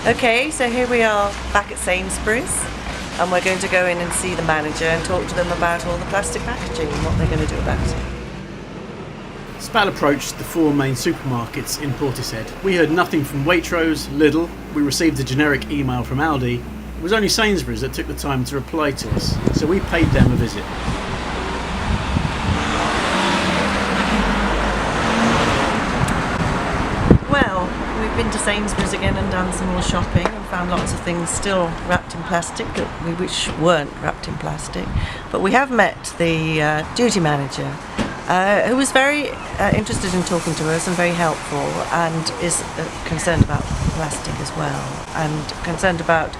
Okay, so here we are back at Sainsburys, and we're going to go in and see the manager and talk to them about all the plastic packaging and what they're going to do about it. Spal approached the four main supermarkets in Portishead. We heard nothing from Waitrose, Lidl. We received a generic email from Aldi. It was only Sainsburys that took the time to reply to us, so we paid them a visit. Well, we've been to Sainsburys again and done some more shopping and found lots of things still wrapped in plastic that we wish weren't wrapped in plastic. But we have met the duty manager, who was very interested in talking to us and very helpful, and is concerned about plastic as well, and concerned about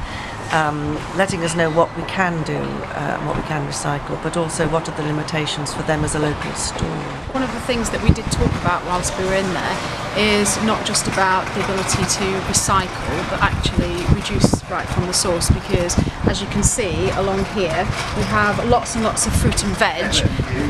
letting us know what we can do and what we can recycle, but also what are the limitations for them as a local store. One of the things that we did talk about whilst we were in there is not just about the ability to recycle, but actually reduce right from the source, because as you can see along here we have lots and lots of fruit and veg.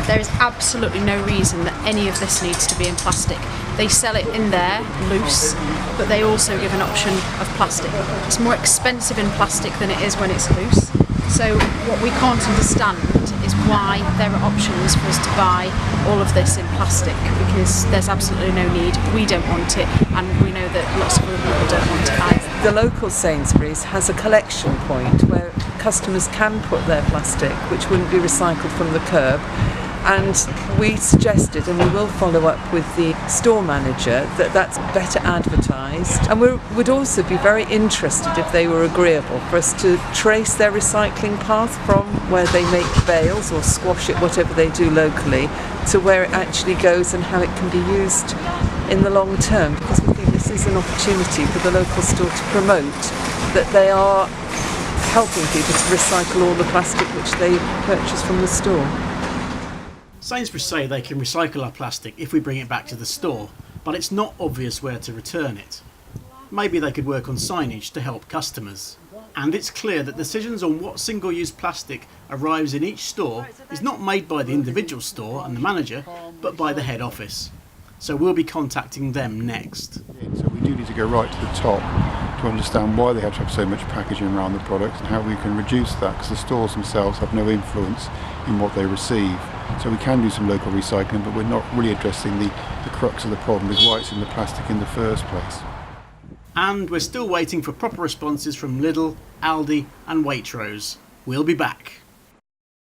There is absolutely no reason that any of this needs to be in plastic. They sell it in there loose, but they also give an option of plastic. It's more expensive in plastic than it is when it's loose. So what we can't understand is why there are options for us to buy all of this in plastic, because there's absolutely no need. We don't want it, and we know that lots of other people don't want it either. The local Sainsburys has a collection point where customers can put their plastic, which wouldn't be recycled from the curb. And we suggested, and we will follow up with the store manager, that that's better advertised. And we would also be very interested, if they were agreeable, for us to trace their recycling path from where they make bales or squash it, whatever they do locally, to where it actually goes and how it can be used in the long term. Because we think this is an opportunity for the local store to promote that they are helping people to recycle all the plastic which they purchase from the store. Sainsburys say they can recycle our plastic if we bring it back to the store, but it's not obvious where to return it. Maybe they could work on signage to help customers. And it's clear that decisions on what single-use plastic arrives in each store is not made by the individual store and the manager, but by the head office. So we'll be contacting them next. So we do need to go right to the top to understand why they have to have so much packaging around the products and how we can reduce that, because the stores themselves have no influence in what they receive. So we can do some local recycling, but we're not really addressing the crux of the problem, is why it's in the plastic in the first place. And we're still waiting for proper responses from Lidl, Aldi and Waitrose. We'll be back.